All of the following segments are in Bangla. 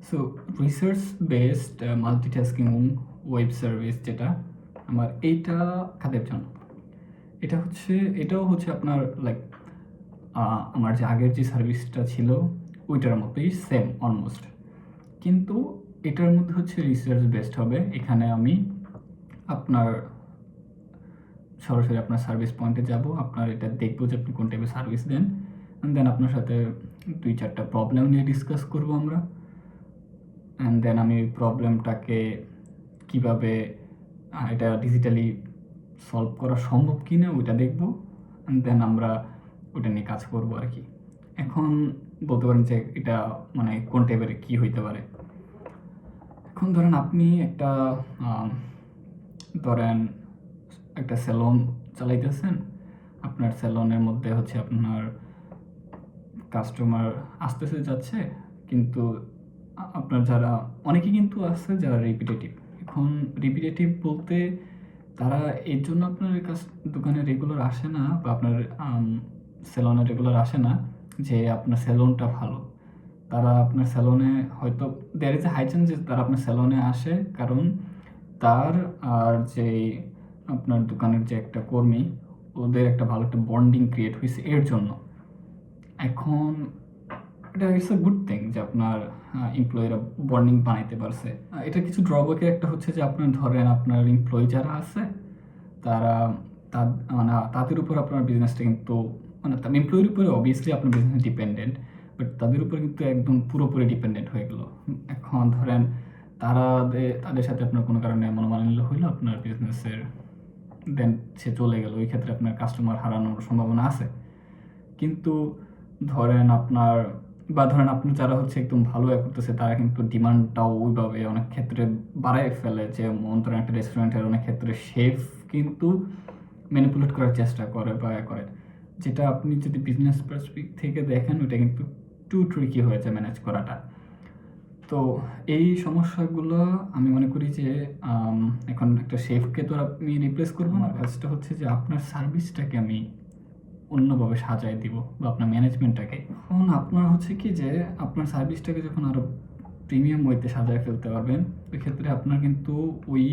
So research based multitasking web service যেটা আমার এইটা খাতের জন্য, এটাও হচ্ছে আপনার লাইক আমার যে আগের যে সার্ভিসটা ছিল ওইটার মতোই সেম অলমোস্ট, কিন্তু এটার মধ্যে হচ্ছে রিসার্চ বেসড হবে। এখানে আমি আপনার সরাসরি আপনার সার্ভিস পয়েন্টে যাব, আপনার এটা দেখবো যে আপনি কোন টাইপের সার্ভিস দেন, দেন আপনার সাথে 2-4টা প্রবলেম নিয়ে ডিসকাস করবো আমরা, অ্যান্ড দেন আমি ওই প্রবলেমটাকে কীভাবে এটা ডিজিটালি সলভ করা সম্ভব কি না ওইটা দেখবো, অ্যান্ড দেন আমরা ওটা নিয়ে কাজ করবো আর কি। এখন বলতে পারেন যে এটা মানে কোন টাইপের কী হইতে পারে। এখন ধরেন আপনি ধরেন একটা সেলুন চালাইতেছেন, আপনার সেলুনের মধ্যে হচ্ছে আপনার কাস্টমার আসতেছে যাচ্ছে, কিন্তু আপনার যারা অনেকেই কিন্তু আছে যারা রিপিটেটিভ। এখন রিপিটেটিভ বলতে তারা এর জন্য আপনার দোকানে রেগুলার আসে না, বা আপনার সেলুনে রেগুলার আসে না যে আপনার সেলুনটা ভালো। তারা আপনার সেলুনে হয়তো there is a high chance যে তারা আপনার সেলুনে আসে কারণ তার আর যে আপনার দোকানের যে একটা কর্মী, ওদের একটা ভালো একটা বন্ডিং ক্রিয়েট হয়েছে এর জন্য। এখন এটা ইটস এ গুড থিং যে আপনার এমপ্লয়িরা বন্ডিং বানাইতে পারছে। এটা কিছু ড্রব্যাকের একটা হচ্ছে যে আপনার ধরেন আপনার এমপ্লয়ি যারা আছে তারা মানে তাদের উপর আপনার বিজনেসটা কিন্তু মানে এমপ্লয়ির উপরে অবভিয়াসলি আপনার বিজনেস ডিপেন্ডেন্ট, বাট তাদের উপরে কিন্তু একদম পুরোপুরি ডিপেন্ডেন্ট হয়ে গেলো। এখন ধরেন তাদের সাথে আপনার কোনো কারণে মনোমালিন্য হইলো আপনার বিজনেসের, দেন সে চলে গেল, ওই ক্ষেত্রে আপনার কাস্টমার হারানোর সম্ভাবনা আছে। কিন্তু ধরেন আপনি যারা হচ্ছে একদম ভালো করতেছে তারা কিন্তু ডিমান্ডটাও ওইভাবে অনেক ক্ষেত্রে বাড়ায় ফেলে, যে ধরেন একটা রেস্টুরেন্টের অনেক ক্ষেত্রে শেফ কিন্তু ম্যানিপুলেট করার চেষ্টা করে বা করে, যেটা আপনি যদি বিজনেস পার্সপেক্টিভ থেকে দেখেন ওইটা কিন্তু টু ট্রিকি হয়েছে ম্যানেজ করাটা। তো এই সমস্যাগুলো আমি মনে করি যে এখন একটা শেফকে তো আপনি রিপ্লেস করবো না, কাজটা হচ্ছে যে আপনার সার্ভিসটাকে আমি অন্যভাবে সাজায় দিব, বা আপনার ম্যানেজমেন্টটাকে। এখন আপনার হচ্ছে কি যে আপনার সার্ভিসটাকে যখন আরও প্রিমিয়াম ওয়েতে সাজায় ফেলতে পারবেন, ওই ক্ষেত্রে আপনার কিন্তু ওই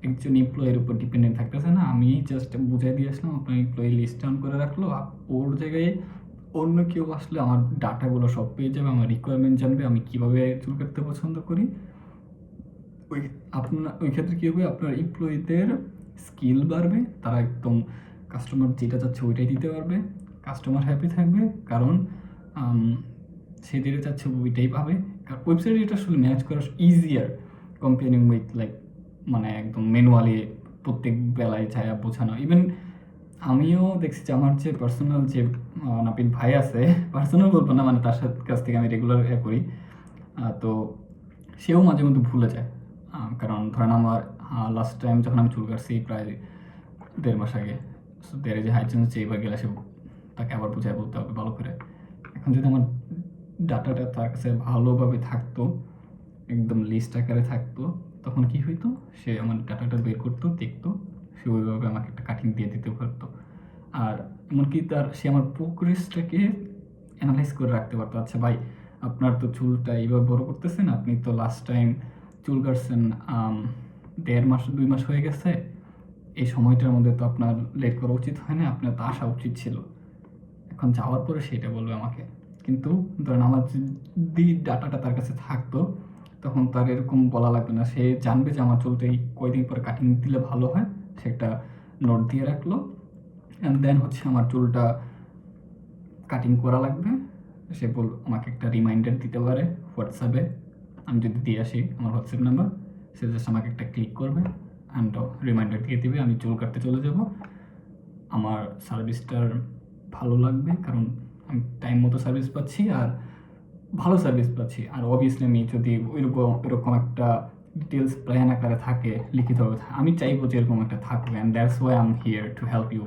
একজন এমপ্লয়ের উপর ডিপেন্ডেন্ট থাকতেছে না। আমি জাস্ট বুঝাই দিয়ে আসলাম, আপনার এমপ্লয়ি লিস্ট ডাউন করে রাখলো, ওর জায়গায় অন্য কেউ আসলে আমার ডাটাগুলো সব পেয়ে যাবে, আমার রিকোয়ারমেন্ট জানবে, আমি কীভাবে চুল কাটতে পছন্দ করি। ওই ক্ষেত্রে কী হবে, আপনার এমপ্লয়িদের স্কিল বাড়বে, তারা একদম কাস্টমার যেটা চাচ্ছে ওইটাই দিতে পারবে, কাস্টমার হ্যাপি থাকবে, কারণ সে যেটা চাচ্ছে ওইটাই পাবে। কারণ ওয়েবসাইটে এটা আসলে ম্যানেজ করা ইজিয়ার কম্পেয়ারিং উইথ লাইক মানে একদম ম্যানুয়ালি প্রত্যেক বেলায় ছায়া বোঝানো। ইভেন আমিও দেখছি যে আমার যে পার্সোনাল যে নাপিত ভাই আছে, পার্সোনাল বলবো না, মানে তার কাছ থেকে আমি রেগুলার করি, তো সেও মাঝে মধ্যে ভুলে যায়। কারণ ধরেন আমার লাস্ট টাইম যখন আমি চুল কাটছি প্রায় 1.5 মাস আগে, so there is a high chance যে এবার গেলে সে তাকে আবার বুঝায় বলতে হবে ভালো করে। এখন যদি আমার ডাটাটা তার কাছে ভালোভাবে থাকতো, একদম লিস্ট আকারে থাকতো, তখন কি হইতো, সে আমার ডাটাটা বের করতো, দেখতো, সে ওইভাবে আমাকে একটা কাটিং দিয়ে দিতে পারতো। আর এমনকি সে আমার প্রোগ্রেসটাকে অ্যানালাইজ করে রাখতে পারতো। আচ্ছা ভাই, আপনার তো চুলটা এইভাবে বড় করতেছেন, আপনি তো লাস্ট টাইম চুল কাটছেন 1.5 মাস 2 মাস হয়ে গেছে, এই সময়টার মধ্যে তো আপনার লেট করা উচিত হয় না, আপনার তো আসা উচিত ছিল। এখন যাওয়ার পরে সেটা বলবে আমাকে, কিন্তু ধরেন আমার যদি ডাটাটা তার কাছে থাকতো তখন তার এরকম বলা লাগবে না, সে জানবে যে আমার চুলটা এই কয়দিন পরে কাটিং দিলে ভালো হয়, সে একটা নোট দিয়ে রাখলো, অ্যান্ড দেন হচ্ছে আমার চুলটা কাটিং করা লাগবে, সে আমাকে একটা রিমাইন্ডার দিতে পারে হোয়াটসঅ্যাপে, আমি যদি দিয়ে আসি আমার হোয়াটসঅ্যাপ নাম্বার, সে জাস্ট আমাকে একটা ক্লিক করবে অ্যান্ড রিমাইন্ডার দিয়ে দিবে, আমি চুল কাটতে চলে যাব। আমার সার্ভিসটার ভালো লাগবে কারণ আমি টাইম মতো সার্ভিস পাচ্ছি আর ভালো সার্ভিস পাচ্ছি। আর অবভিয়াসলি আমি যদি এরকম একটা ডিটেলস প্ল্যান আকারে থাকে, লিখিতভাবে আমি চাইবো যে এরকম একটা থাকবে, and that's why I am here to help you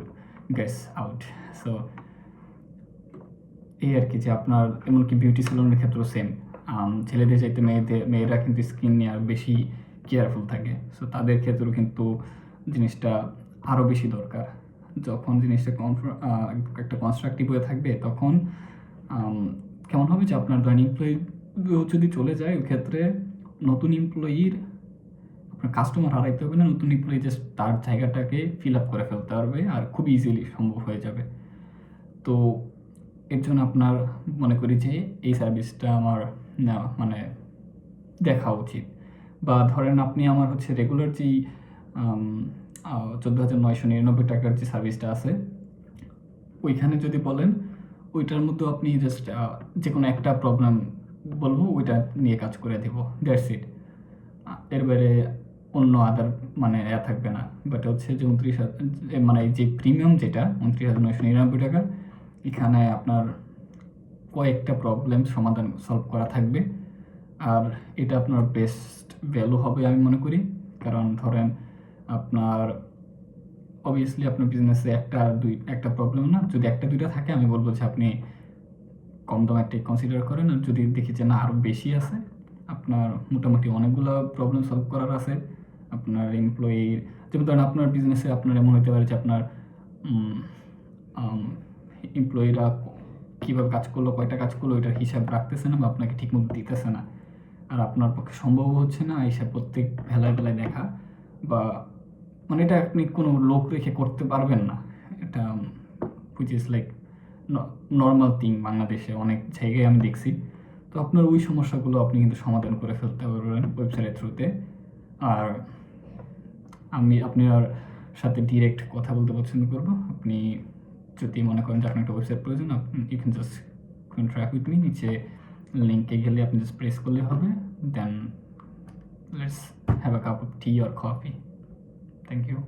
guess out. সো এই আর কি, যে আপনার এমনকি বিউটি সেলুনের ক্ষেত্রেও সেম, ছেলেদের চাইতে মেয়েরা কিন্তু স্কিন নিয়ে আর বেশি কেয়ারফুল থাকে, সো তাদের ক্ষেত্রেও কিন্তু জিনিসটা আরও বেশি দরকার। যখন জিনিসটা একটা কনস্ট্রাকটিভ হয়ে থাকবে তখন কেমন হবে যে আপনার ধরেন এমপ্লয়ি যদি চলে যায় ওই ক্ষেত্রে নতুন এমপ্লয়ির আপনার কাস্টমার হারাইতে হবে না, নতুন এমপ্লয়ি জাস্ট তার জায়গাটাকে ফিল আপ করে ফেলতে পারবে আর খুব ইজিলি সম্ভব হয়ে যাবে। তো এর জন্য আপনার মনে করি যে এই সার্ভিসটা আমার মানে দেখা উচিত। বা ধরেন আপনি আমার হচ্ছে রেগুলার যেই 14,999 টাকার যে সার্ভিসটা আছে ওইখানে যদি বলেন ওইটার মতো আপনি জাস্ট যে কোনো একটা প্রবলেম বলবো ওইটা নিয়ে কাজ করে দেব, দ্যাটস ইট। এর বাইরে অন্য আদার মানে থাকবে না। বাট হচ্ছে যে 29,000 মানে যে প্রিমিয়াম যেটা 29,999 টাকা, এখানে আপনার কয়েকটা প্রবলেম সমাধান সলভ করা থাকবে। আর এটা আপনার বেস্ট ভ্যালু হবে আমি মনে করি। কারণ ধরেন আপনার অবভিয়াসলি আপনার বিজনেসে একটা প্রবলেম না, যদি একটা দুইটা থাকে আমি বলবো যে আপনি কম দাম একটা কনসিডার করেন। আর যদি দেখি যে না আরও বেশি আছে, আপনার মোটামুটি অনেকগুলো প্রবলেম সলভ করার আছে আপনার এমপ্লয়ির, যেমন ধরেন আপনার বিজনেসে আপনার এমন হতে পারে যে আপনার এমপ্লয়িরা কীভাবে কাজ করলো, কয়টা কাজ করলো ওইটার হিসাব রাখতেছে না বা আপনাকে ঠিকমতো দিতেছে না, আর আপনার পক্ষে সম্ভব হচ্ছে না হিসাব প্রত্যেক বেলায় বেলায় দেখা, বা মানে এটা আপনি কোনো লোক রেখে করতে পারবেন না। এটা which is like normal thing, বাংলাদেশে অনেক জায়গায় আমি দেখছি। তো আপনার ওই সমস্যাগুলো আপনি কিন্তু সমাধান করে ফেলতে পারবেন ওয়েবসাইটের থ্রুতে। আর আমি আপনার সাথে ডিরেক্ট কথা বলতে পছন্দ করবো। আপনি যদি মনে করেন যে আপনার একটা ওয়েবসাইট প্রয়োজন, you can just contract with me. নিচে লিঙ্কে গেলে আপনি জাস্ট প্রেস করলে হবে, then let's have a cup of tea or coffee. Thank you.